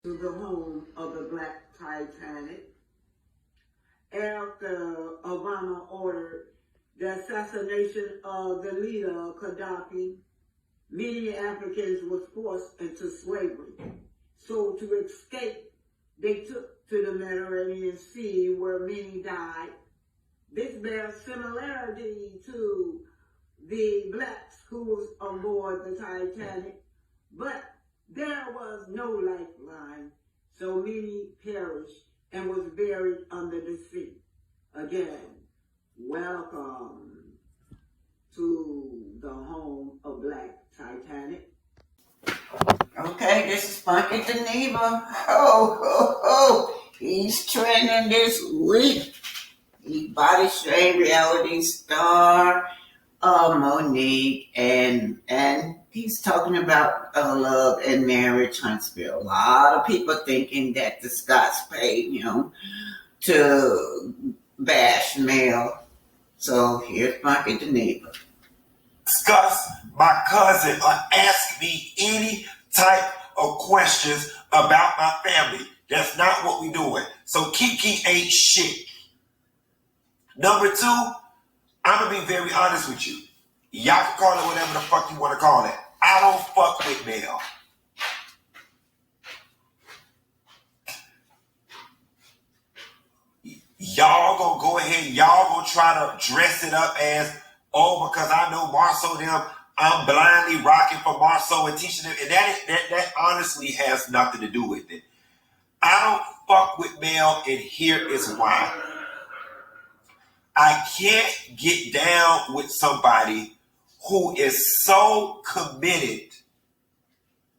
to the home of the Black Titanic after Obama ordered the assassination of the leader, Gaddafi. Many Africans were forced into slavery. So to escape, they took to the Mediterranean Sea where many died. This bears similarity to the blacks who was on board the Titanic, but there was no lifeline, so many perished and was buried under the sea. Again, welcome to the home of Black Titanic. Okay, this is Funky Geneva. He's trending this week. He body shame reality star Monique, and he's talking about love and marriage huntsville. A lot of people thinking that the Scots paid him to bash Mel. So here's Funky Geneva. Discuss my cousin or ask me any type of questions about my family. That's not what we doing. So Kiki ain't shit. Number two, I'm going to be very honest with you. Y'all can call it whatever the fuck you want to call it. I don't fuck with Mel. Y'all gonna go ahead, y'all gonna try to dress it up as, oh, because I know Marceau them, I'm blindly rocking for Marceau and teaching them. And that honestly has nothing to do with it. I don't fuck with Mel, and here is why. I can't get down with somebody who is so committed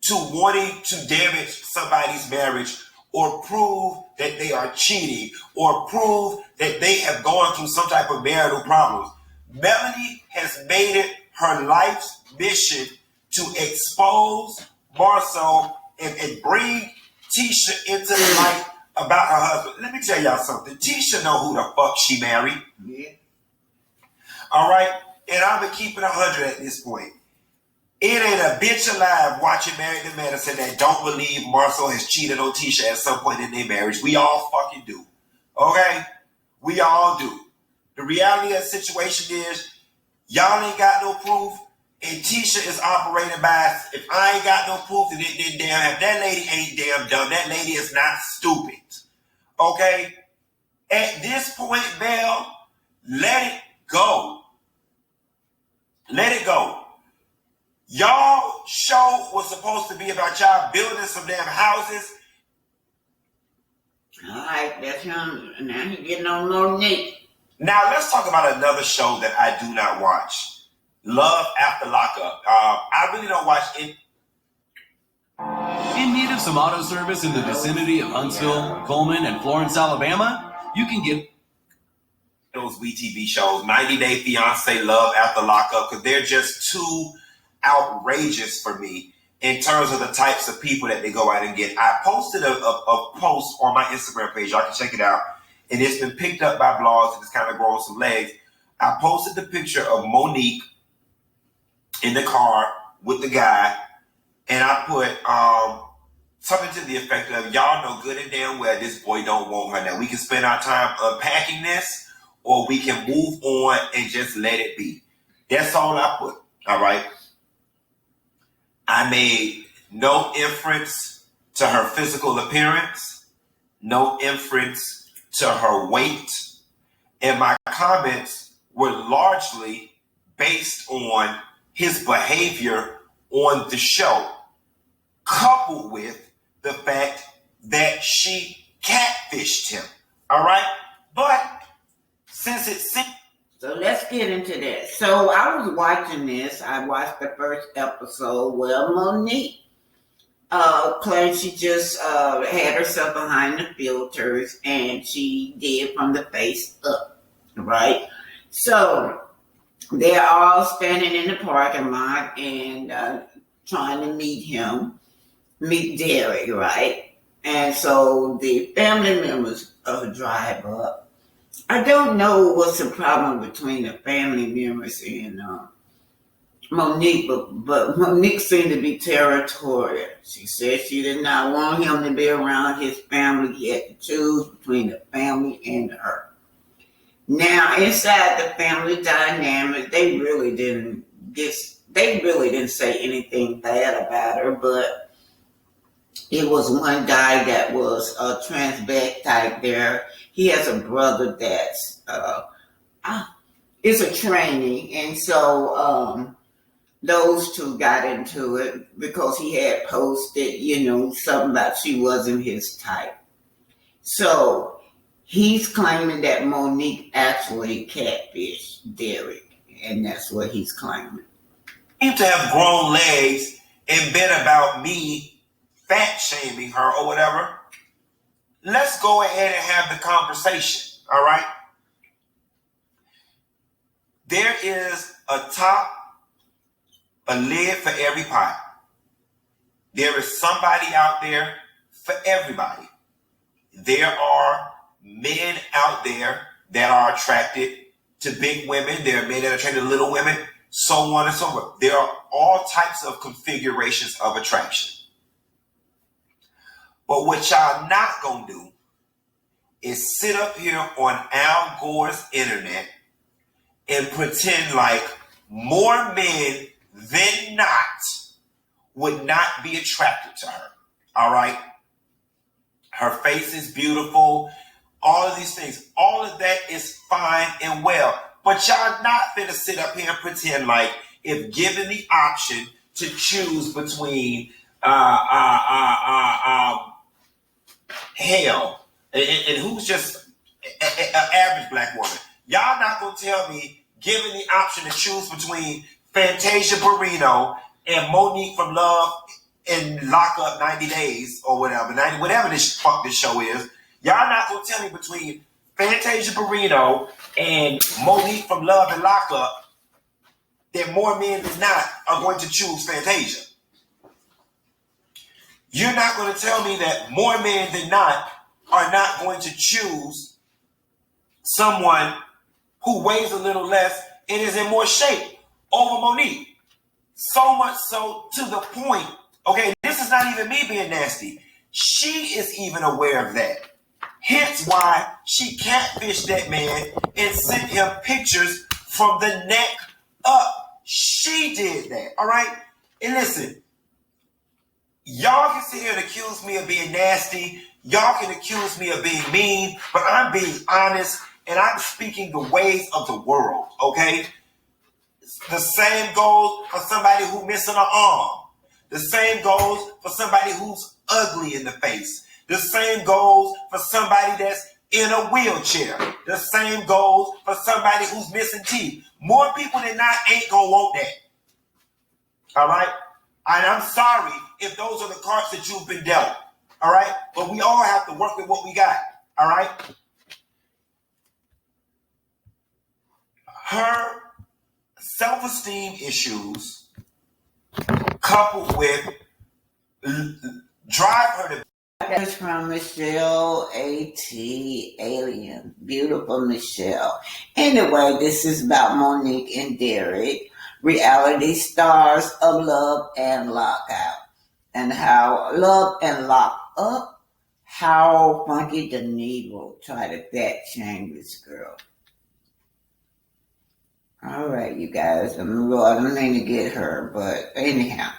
to wanting to damage somebody's marriage or prove that they are cheating or prove that they have gone through some type of marital problems. Melanie has made it her life's mission to expose Marceau and bring Tisha into the light about her husband. Let me tell y'all something. Tisha know who the fuck she married. Yeah. All right? And I'm going to keep it 100 at this point. It ain't a bitch alive watching Married to Medicine that don't believe Marceau has cheated on Tisha at some point in their marriage. We all fucking do. Okay? We all do. The reality of the situation is y'all ain't got no proof, and Tisha is operating by, if I ain't got no proof, then damn, if that lady ain't damn dumb, that lady is not stupid. Okay? At this point, Belle, let it go. Let it go. Y'all show was supposed to be about y'all building some damn houses. All right, that's him. Now he getting on Monique. Now let's talk about another show that I do not watch. Love After Lockup. I really don't watch it. In need of some auto service in the vicinity of Huntsville, Coleman, and Florence, Alabama? You can get those WeTV shows, 90 Day Fiance, Love After Lockup, because they're just too outrageous for me in terms of the types of people that they go out and get. I posted a post on my Instagram page. Y'all can check it out. And it's been picked up by blogs and it's kind of growing some legs. I posted the picture of Monique in the car with the guy, and I put something to the effect of, y'all know good and damn well this boy don't want her. Now, we can spend our time unpacking this, or we can move on and just let it be. That's all I put, all right? I made no inference to her physical appearance, no inference to her weight, and my comments were largely based on his behavior on the show, coupled with the fact that she catfished him, all right? But since it's... So let's get into that. So I was watching this. I watched the first episode where Monique claimed she just had herself behind the filters, and she did from the face up, right? So they're all standing in the parking lot and trying to meet Derek, right? And so the family members drive up. I don't know what's the problem between the family members and Monique, but Monique seemed to be territorial. She said she did not want him to be around his family. He had to choose between the family and her. Now, inside the family dynamic, they really didn't say anything bad about her, but it was one guy that was a transvestite there. He has a brother that's is a trainee, and so those two got into it because he had posted, something about she wasn't his type. So he's claiming that Monique actually catfished Derek, and that's what he's claiming. Seem to have grown legs and been about me fat shaming her or whatever. Let's go ahead and have the conversation, all right? There is a top, a lid for every pot. There is somebody out there for everybody. There are men out there that are attracted to big women. There are men that are attracted to little women, so on and so forth. There are all types of configurations of attraction. But what y'all not gonna do is sit up here on Al Gore's internet and pretend like more men than not would not be attracted to her. All right? Her face is beautiful. All of these things. All of that is fine and well. But y'all not finna sit up here and pretend like if given the option to choose between hell and who's just an average black woman. Y'all not gonna tell me, given the option to choose between Fantasia Barrino and Monique from Love and Lock Up 90 Days or whatever, whatever this show is, y'all not gonna tell me between Fantasia Barrino and Monique from Love and Lock Up that more men than not are going to choose Fantasia. You're not going to tell me that more men than not are not going to choose someone who weighs a little less and is in more shape over Monique. So much so to the point, okay, this is not even me being nasty. She is even aware of that. Hence why she catfished that man and sent him pictures from the neck up. She did that, all right? And listen, y'all can sit here and accuse me of being nasty. Y'all can accuse me of being mean, but I'm being honest and I'm speaking the ways of the world, okay? The same goes for somebody who's missing an arm. The same goes for somebody who's ugly in the face. The same goes for somebody that's in a wheelchair. The same goes for somebody who's missing teeth. More people than not ain't gonna want that. All right? And I'm sorry if those are the cards that you've been dealt. All right? But we all have to work with what we got. All right? Her self-esteem issues coupled with drive her to... That's from Michelle A.T. Alien. Beautiful Michelle. Anyway, this is about Monique and Derek, reality stars of Love and Lockout. And how Love and Lock Up, how Funky DeNevo tried to fat shame this girl. All right, you guys. I don't mean to get her, but anyhow.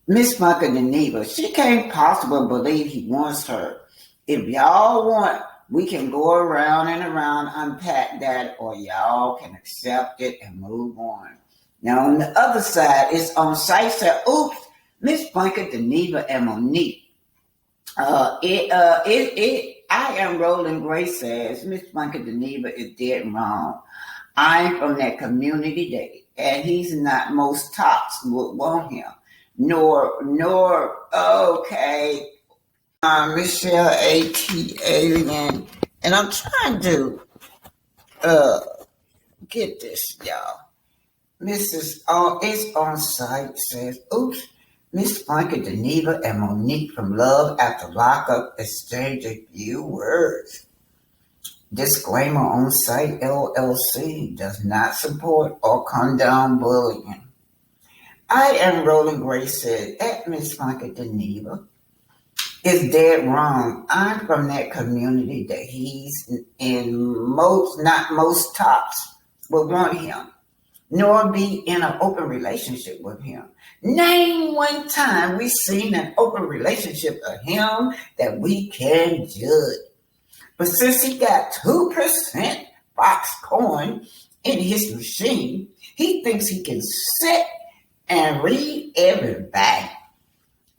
Miss Funky DeNevo, she can't possibly believe he wants her. If y'all want, we can go around and around, unpack that, or y'all can accept it and move on. Now, on the other side, it's on site said, oops, Miss Funky DeNevo and Monique. I am Rolling Grace says, Miss Funky DeNevo is dead wrong. I'm from that community day, and he's not most tops would want him. Nor, okay, Michelle A.T. Alien, and I'm trying to get this, y'all. Mrs. It's on site says, oops, Miss Funky DeNevo and Monique from Love After Lockup exchange a few words. Disclaimer on site LLC does not support or condone bullying. I am Roland Grace said, at Miss Funky Geneva is dead wrong. I'm from that community that he's in not most tops will want him, nor be in an open relationship with him. Name one time we seen an open relationship of him that we can judge. But since he got 2% Foxconn in his machine, he thinks he can sit and read everybody.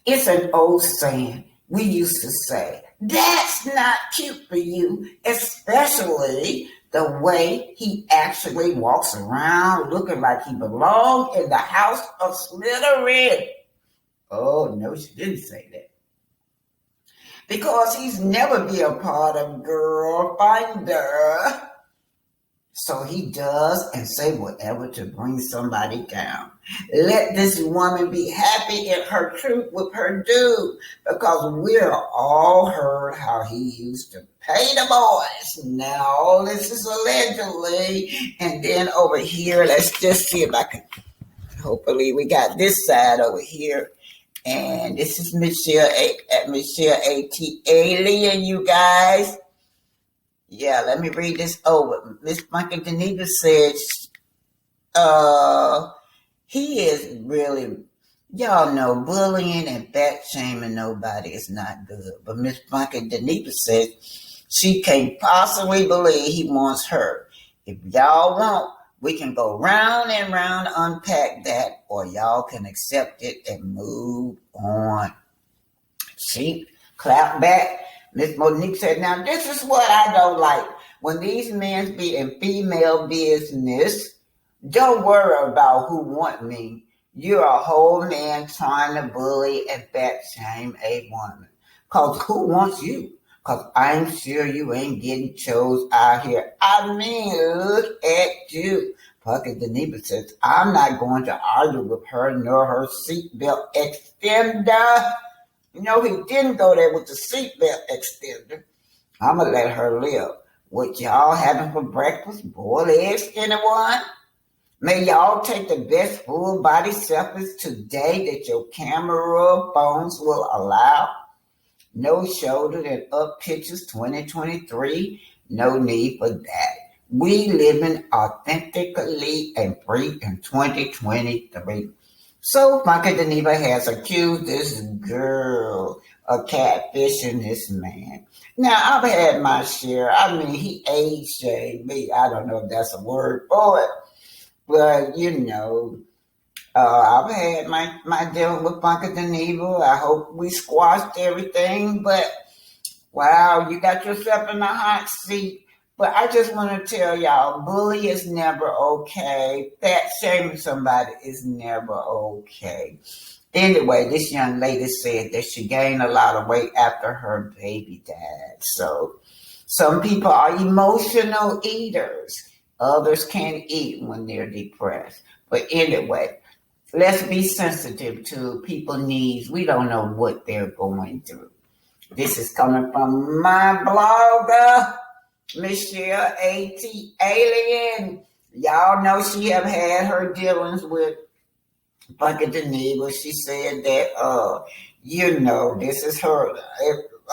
It's an old saying we used to say, that's not cute for you, especially the way he actually walks around looking like he belongs in the house of Slytherin. Oh, no, she didn't say that. Because he's never be a part of Girl Finder. So he does and say whatever to bring somebody down. Let this woman be happy in her truth with her dude, because we're all heard how he used to pay the boys. Now all this is allegedly. And then over here, let's just see if I can, hopefully we got this side over here. And this is Michelle A.T. Alien, you guys. Yeah, let me read this over. Miss Funky Geneva said, he is really, y'all know, bullying and fat shaming nobody is not good. But Miss Funky Geneva said she can't possibly believe he wants her. If y'all want, we can go round and round, unpack that, or y'all can accept it and move on. She clapped back. Miss Monique said, now this is what I don't like. When these men be in female business, don't worry about who want me. You're a whole man trying to bully and fat shame a woman. Because who wants you? Because I'm sure you ain't getting chose out here. I mean, look at you. Funky Geneva says, I'm not going to argue with her nor her seatbelt extender. You know, he didn't go there with the seatbelt extender. I'm going to let her live. What y'all having for breakfast? Boiled eggs, anyone? May y'all take the best full body selfies today that your camera phones will allow. No shoulder and up pictures 2023. No need for that. We living authentically and free in 2023. So Funky Geneva has accused this girl of catfishing this man. Now, I've had my share. I mean, he age shamed me. I don't know if that's a word for it. But, you know, I've had my dealing with Funky Geneva. I hope we squashed everything. But, wow, you got yourself in the hot seat. But I just want to tell y'all, bully is never okay. Fat shaming somebody is never okay. Anyway, this young lady said that she gained a lot of weight after her baby died. So some people are emotional eaters. Others can't eat when they're depressed. But anyway, let's be sensitive to people's needs. We don't know what they're going through. This is coming from my blogger, Michelle A.T. Alien. Y'all know she have had her dealings with Funky Geneva. She said that, you know, this is her.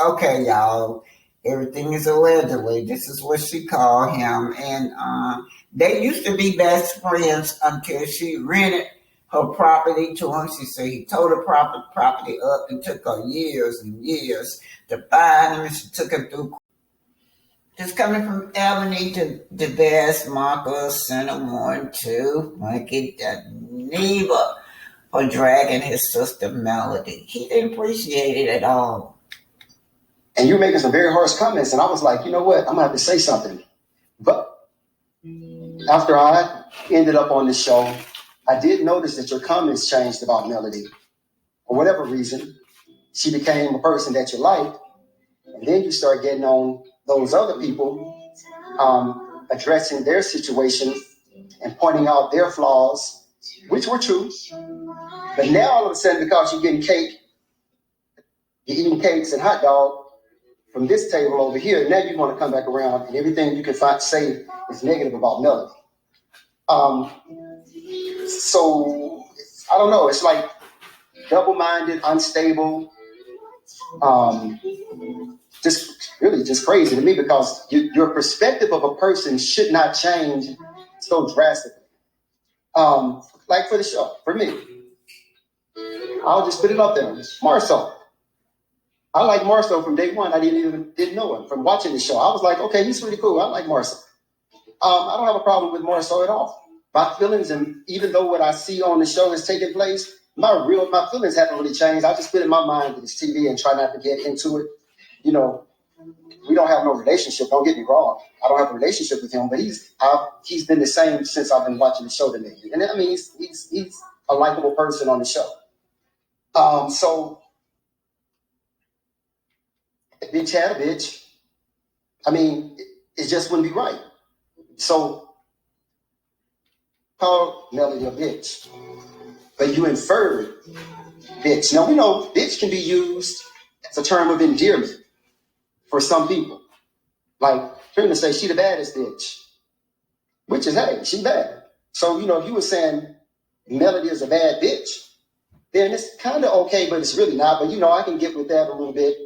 Okay, y'all. Everything is allegedly. This is what she called him. And they used to be best friends until she rented her property to him. She said he tore the property up and took her years and years to find him. And she took him through. Just coming from Albany to the best Marcus Center 1, 2, Funky Geneva for dragging his sister Melody. He didn't appreciate it at all. And you were making some very harsh comments, and I was like, you know what? I'm gonna have to say something. But after I ended up on this show, I did notice that your comments changed about Melody. For whatever reason, she became a person that you liked, and then you start getting on those other people, addressing their situation and pointing out their flaws, which were true. But now all of a sudden, because you're getting cake, you're eating cakes and hot dog from this table over here, now you want to come back around and everything you can say is negative about Melody. So I don't know. It's like double-minded, unstable, just crazy to me, because your perspective of a person should not change so drastically. Like for the show, for me, I'll just put it up there. Marcel. I like Marcel from day one. I didn't know him from watching the show. I was like, okay, he's pretty cool. I like Marcel. I don't have a problem with Marcel at all. My feelings, and even though what I see on the show is taking place, my feelings haven't really changed. I just put in my mind with this TV and try not to get into it. You know, we don't have no relationship. Don't get me wrong. I don't have a relationship with him, but he's been the same since I've been watching the show to me. And I mean, he's a likable person on the show. So a bitch had a bitch. I mean, it just wouldn't be right. So call Melody a bitch, but you inferred bitch. Now we know bitch can be used as a term of endearment for some people. Like, you're going to say she the baddest bitch, which is, hey, she bad. So, if you were saying Melody is a bad bitch, then it's kind of okay, but it's really not. But, I can get with that a little bit.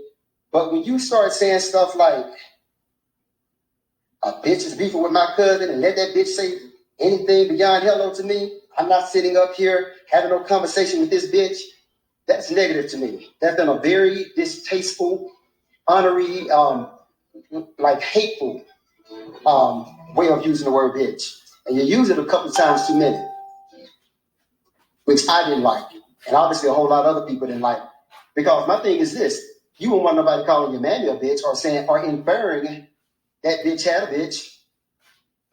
But when you start saying stuff like, a bitch is beefing with my cousin, and let that bitch say anything beyond hello to me, I'm not sitting up here having no conversation with this bitch, that's negative to me. That's been a very distasteful, honorary, hateful way of using the word bitch. And you use it a couple of times too many, which I didn't like. And obviously a whole lot of other people didn't like. Because my thing is this, you wouldn't want nobody calling your mammy a bitch or inferring that bitch had a bitch.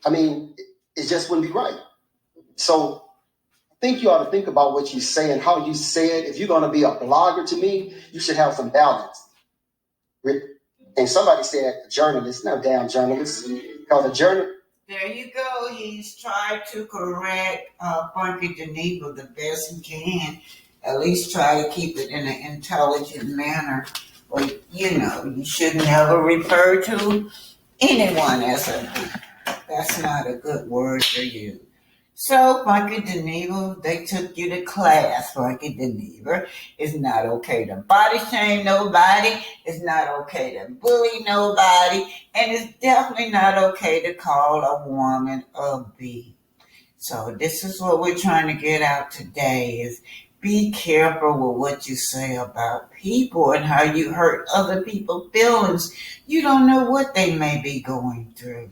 I mean, it just wouldn't be right. So I think you ought to think about what you say and how you say it. If you're going to be a blogger to me, you should have some balance. And somebody said journalist, no damn journalist. Because a journalist. There you go. He's tried to correct Funky Geneva the best he can. At least try to keep it in an intelligent manner. But, you should never refer to anyone as a bitch. That's not a good word for you. So, Funky Geneva, they took you to class, Funky Geneva. It's not okay to body shame nobody. It's not okay to bully nobody. And it's definitely not okay to call a woman a B. So this is what we're trying to get out today is be careful with what you say about people and how you hurt other people's feelings. You don't know what they may be going through.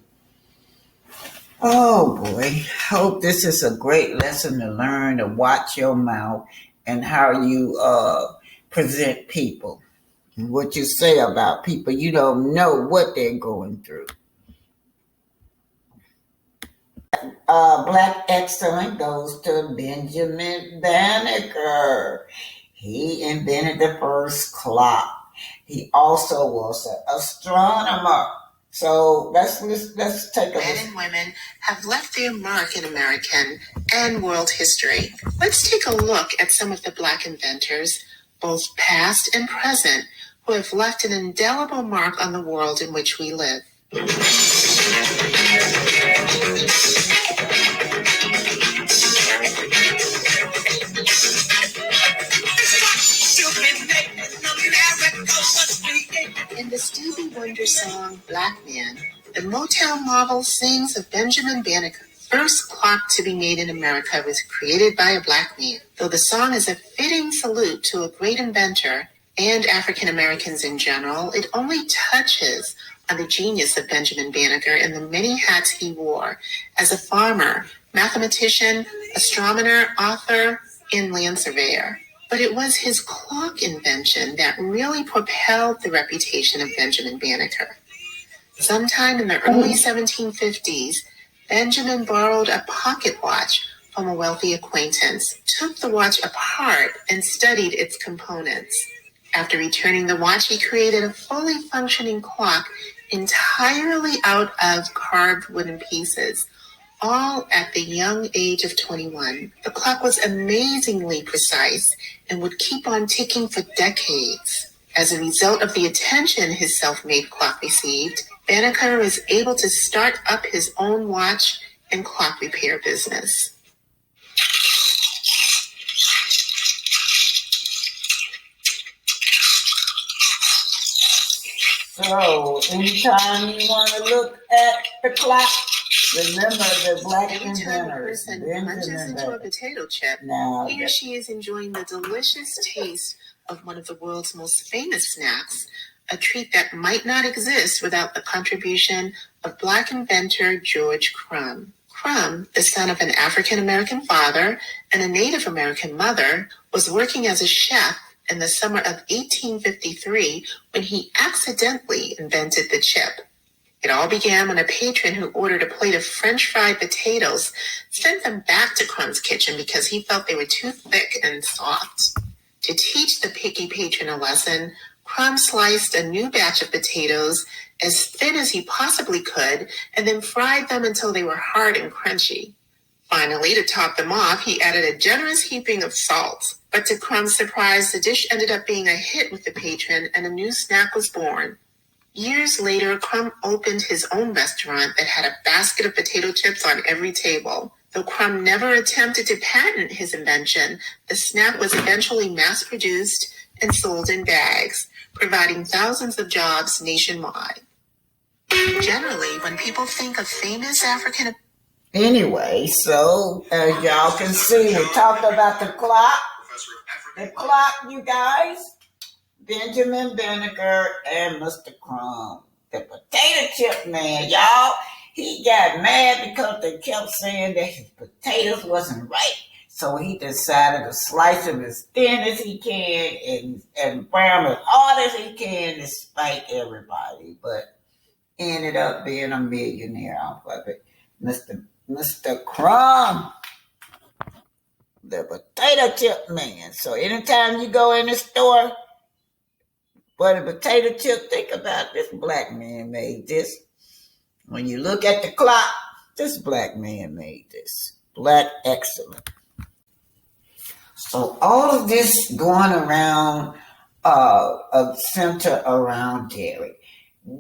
Oh boy, hope this is a great lesson to learn to watch your mouth and how you present people. What you say about people, you don't know what they're going through. Black excellence goes to Benjamin Banneker. He invented the first clock. He also was an astronomer. So let's take a look. Men and women have left their mark in American and world history. Let's take a look at some of the Black inventors, both past and present, who have left an indelible mark on the world in which we live. In the Stevie Wonder song, Black Man, the Motown Marvel sings of Benjamin Banneker. First clock to be made in America was created by a black man. Though the song is a fitting salute to a great inventor and African Americans in general, it only touches on the genius of Benjamin Banneker and the many hats he wore as a farmer, mathematician, astronomer, author, and land surveyor. But it was his clock invention that really propelled the reputation of Benjamin Banneker. Sometime in the early 1750s, Benjamin borrowed a pocket watch from a wealthy acquaintance, took the watch apart, and studied its components. After returning the watch, he created a fully functioning clock entirely out of carved wooden pieces, all at the young age of 21. The clock was amazingly precise and would keep on ticking for decades. As a result of the attention his self-made clock received, Banneker was able to start up his own watch and clock repair business. So, anytime you want to look at the clock, remember the black Every time a inventors. person punches into a potato chip, Now, he or she is enjoying the delicious taste of one of the world's most famous snacks, a treat that might not exist without the contribution of Black inventor George Crumb. Crumb, the son of an African-American father and a Native American mother, was working as a chef in the summer of 1853 when he accidentally invented the chip. It all began when a patron who ordered a plate of French fried potatoes sent them back to Crumb's kitchen because he felt they were too thick and soft. To teach the picky patron a lesson, Crumb sliced a new batch of potatoes as thin as he possibly could and then fried them until they were hard and crunchy. Finally, to top them off, he added a generous heaping of salt. But to Crumb's surprise, the dish ended up being a hit with the patron and a new snack was born. Years later, Crumb opened his own restaurant that had a basket of potato chips on every table. Though Crumb never attempted to patent his invention, the snack was eventually mass-produced and sold in bags, providing thousands of jobs nationwide. Generally, when people think of famous African... Anyway, so as y'all can see, we talked about the clock. The clock, you guys. Benjamin Vinegar and Mr. Crumb. The potato chip man, y'all. He got mad because they kept saying that his potatoes wasn't right. So he decided to slice them as thin as he can and brown as hard as he can to spite everybody. But ended up being a millionaire off of it. Mr. Crumb, the potato chip man. So anytime you go in the store for the potato chip, think about this black man made this. When you look at the clock, this black man made this. Black excellence. So all of this going around a center around Derek.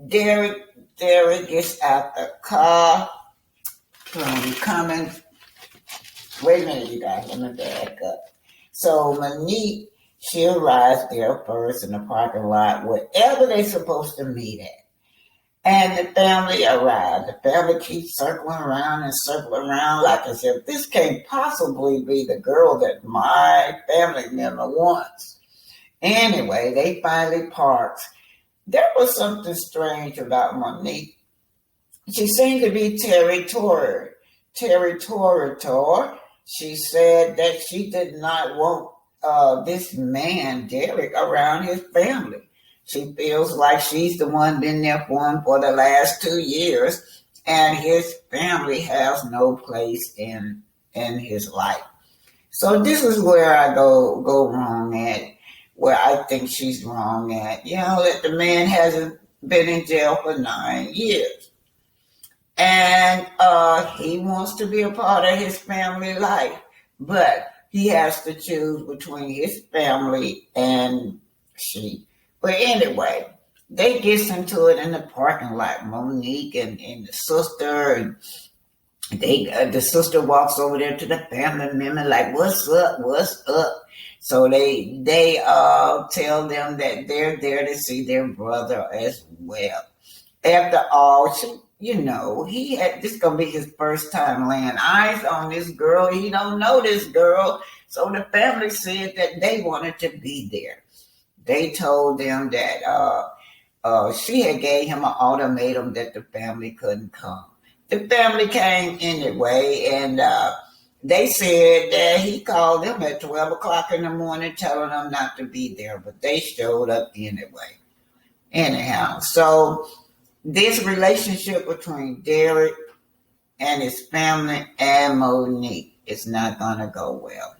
Derek gets out the car from coming. Wait a minute, you guys. Let me back up. So Monique, she arrives there first in the parking lot, wherever they're supposed to meet at. And the family arrived. The family keeps circling around like as if this can't possibly be the girl that my family member wants. Anyway, they finally parked. There was something strange about Monique. She seemed to be territorial. She said that she did not want this man, Derek, around his family. She feels like she's the one been there for him for the last 2 years, and his family has no place in his life. So this is where I go wrong at, where I think she's wrong at. You know, that the man hasn't been in jail for 9 years. And he wants to be a part of his family life, but he has to choose between his family and she. But anyway, they get into it in the parking lot. Monique and the sister, and the sister walks over there to the family member like, "What's up? What's up?" So they tell them that they're there to see their brother as well. After all, this is gonna be his first time laying eyes on this girl. He don't know this girl, so the family said that they wanted to be there. They told them that she had gave him an ultimatum that the family couldn't come. The family came anyway, and they said that he called them at 12 o'clock in the morning telling them not to be there, but they showed up anyway. Anyhow, so this relationship between Derek and his family and Monique is not going to go well.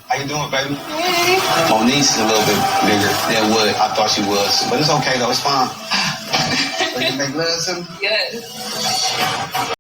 How you doing, baby? Hey. Monique's a little bit bigger than what I thought she was, but it's okay though. It's fine. So you make love to me? Yes.